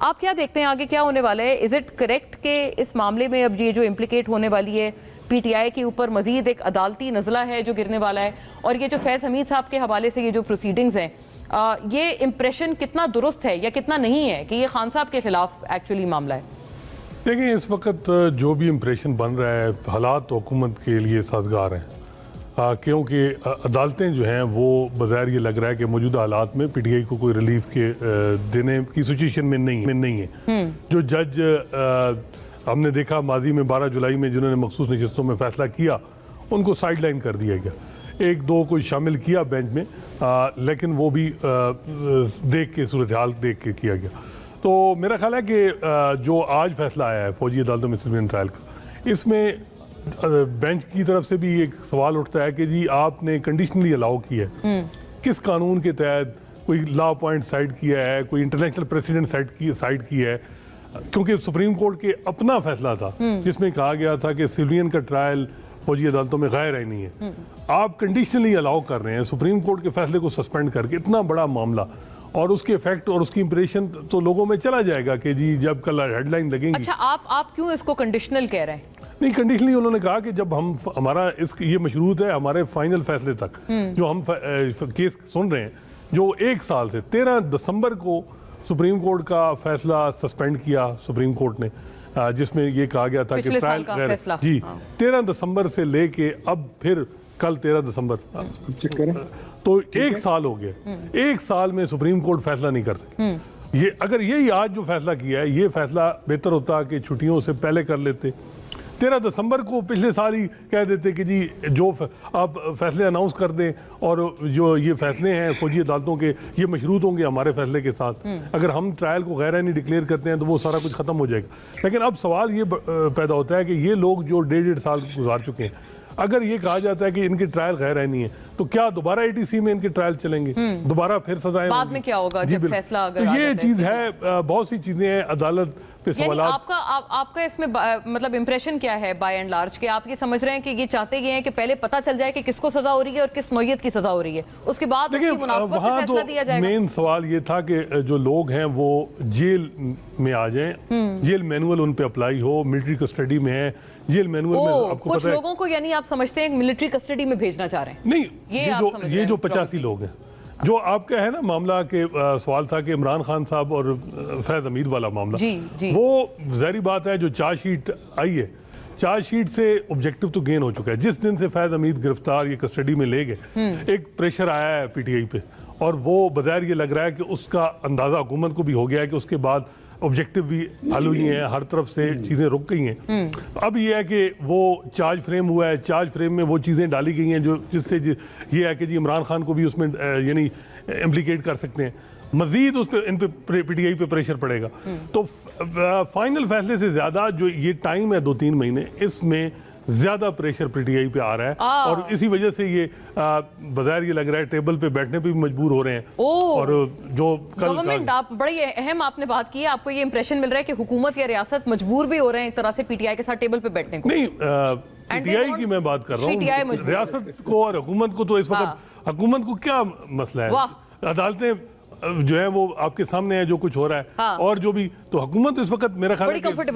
آپ کیا دیکھتے ہیں آگے کیا ہونے والا ہے؟ از اٹ کریکٹ کہ اس معاملے میں اب یہ جو امپلیکیٹ ہونے والی ہے پی ٹی آئی کے اوپر مزید ایک عدالتی نزلہ ہے جو گرنے والا ہے، اور یہ جو فیض حمید صاحب کے حوالے سے یہ جو پروسیڈنگز ہیں، یہ امپریشن کتنا درست ہے یا کتنا نہیں ہے کہ یہ خان صاحب کے خلاف ایکچولی معاملہ ہے؟ دیکھیں اس وقت جو بھی امپریشن بن رہا ہے حالات حکومت کے لیے سازگار ہیں، کیونکہ عدالتیں جو ہیں وہ بظاہر یہ لگ رہا ہے کہ موجودہ حالات میں پی ٹی آئی کو کوئی ریلیف کے دینے کی سچویشن میں نہیں ہے۔ جو جج ہم نے دیکھا ماضی میں 12 جولائی میں جنہوں نے مخصوص نشستوں میں فیصلہ کیا ان کو سائیڈ لائن کر دیا گیا، ایک دو کوئی شامل کیا بینچ میں، لیکن وہ بھی دیکھ کے صورتحال دیکھ کے کیا گیا۔ تو میرا خیال ہے کہ جو آج فیصلہ آیا ہے فوجی عدالتوں میں سویرین ٹرائل کا، اس میں بینچ کی طرف سے بھی ایک سوال اٹھتا ہے کہ جی آپ نے کنڈیشنلی الاؤ کیا ہے، کس قانون کے تحت کوئی لا پوائنٹ سائڈ کیا ہے، کوئی انٹرنیشنل پریسیڈنٹ سائڈ کیا ہے؟ کیونکہ سپریم کورٹ کے اپنا فیصلہ تھا جس میں کہا گیا تھا کہ سویلین کا ٹرائل فوجی عدالتوں میں غیر آئینی ہے۔ آپ کنڈیشنلی الاؤ کر رہے ہیں سپریم کورٹ کے فیصلے کو سسپینڈ کر کے، اتنا بڑا معاملہ اور اس کے ایفیکٹ اور اس کی امپریشن تو لوگوں میں چلا جائے گا کہ جی جب کل ہیڈ لائن لگیں گی۔ اچھا آپ کیوں اس کو کنڈیشنل کہہ رہے ہیں؟ نہیں، کنڈیشنلی انہوں نے کہا کہ جب ہمارا یہ مشروط ہے ہمارے فائنل فیصلے تک جو ہم کیس سن رہے ہیں، جو 1 سال سے 13 دسمبر کو سپریم کورٹ کا فیصلہ سسپینڈ کیا سپریم کورٹ نے، جس میں یہ کہا گیا تھا کہ ٹرائل غیر، جی 13 دسمبر سے لے کے اب پھر کل 13 دسمبر تو 1 سال ہو گیا۔ 1 سال میں سپریم کورٹ فیصلہ نہیں کر سکتی۔ اگر یہی آج جو فیصلہ کیا ہے، یہ فیصلہ بہتر ہوتا کہ چھٹیوں سے پہلے کر لیتے، 13 دسمبر کو پچھلے سال ہی کہہ دیتے کہ جی جو آپ فیصلے اناؤنس کر دیں اور جو یہ فیصلے ہیں فوجی عدالتوں کے یہ مشروط ہوں گے ہمارے فیصلے کے ساتھ، اگر ہم ٹرائل کو غیر آئینی ڈکلیئر کرتے ہیں تو وہ سارا کچھ ختم ہو جائے گا۔ لیکن اب سوال یہ پیدا ہوتا ہے کہ یہ لوگ جو 1.5 سال گزار چکے ہیں، اگر یہ کہا جاتا ہے کہ ان کی ٹرائل غیر آئینی ہے تو کیا دوبارہ اے ٹی سی میں ان کے ٹرائل چلیں گے؟ دوبارہ پھر سزائیں بعد میں کیا ہوگا جب فیصلہ اگر یہ چیز ہے، بہت سی چیزیں ہیں عدالت پہ سوالات۔ آپ کا اس میں مطلب امپریشن کیا ہے بائی اینڈ لارج، کہ آپ یہ سمجھ رہے ہیں کہ یہ چاہتے یہ ہیں کہ پہلے پتہ چل جائے کہ کس کو سزا ہو رہی ہے اور کس نوعیت کی سزا ہو رہی ہے، اس کے بعد اس کی مناسبت سے فیصلہ دیا جائے گا؟ مین سوال یہ تھا کہ جو لوگ ہیں وہ جیل میں آ جائیں، جیل مینول ان پہ اپلائی ہو، ملٹری کسٹڈی میں ہے، جیل مینول میں آپ کو کچھ لوگوں کو یعنی آپ سمجھتے ہیں ملٹری کسٹڈی میں بھیجنا چاہ رہے ہیں؟ نہیں، یہ جو 85 لوگ ہیں، جو آپ کا ہے نا معاملہ کہ سوال تھا کہ عمران خان صاحب اور فیض حمید والا معاملہ، وہ ظاہری بات ہے جو چارج شیٹ آئی ہے، چارج شیٹ سے آبجیکٹو تو گین ہو چکا ہے۔ جس دن سے فیض حمید گرفتار یہ کسٹڈی میں لے گئے، ایک پریشر آیا ہے پی ٹی آئی پہ، اور وہ بظاہر یہ لگ رہا ہے کہ اس کا اندازہ حکومت کو بھی ہو گیا ہے کہ اس کے بعد آبجیکٹو بھی حل ہوئی ہیں، ہر طرف سے چیزیں رک گئی ہیں۔ اب یہ ہے کہ وہ چارج فریم ہوا ہے، چارج فریم میں وہ چیزیں ڈالی گئی ہیں جو جس سے یہ ہے کہ جی عمران خان کو بھی اس میں یعنی امپلیکیٹ کر سکتے ہیں، مزید اس پہ ان پہ پی ٹی آئی پہ پریشر پڑے گا۔ تو فائنل فیصلے سے زیادہ جو یہ ٹائم ہے 2-3 مہینے، اس میں زیادہ پریشر پی ٹی آئی پہ آ رہا ہے، اور اسی وجہ سے یہ بظاہر یہ لگ رہا ہے ٹیبل پہ بیٹھنے پہ بھی مجبور ہو رہے ہیں۔ اور جو گورنمنٹ، بڑی اہم آپ نے بات کی ہے، آپ کو یہ امپریشن مل رہا ہے کہ حکومت یا ریاست مجبور بھی ہو رہے ہیں ایک طرح سے پی ٹی آئی کے ساتھ ٹیبل پہ بیٹھنے کو؟ نہیں، پی ٹی آئی کی میں بات کر رہا ہوں، ریاست کو اور حکومت کو تو اس وقت حکومت کو کیا مسئلہ ہے؟ عدالتیں جو ہے وہ آپ کے سامنے ہے جو کچھ ہو رہا ہے، اور جو بھی تو حکومت اس وقت میرا خیال ہے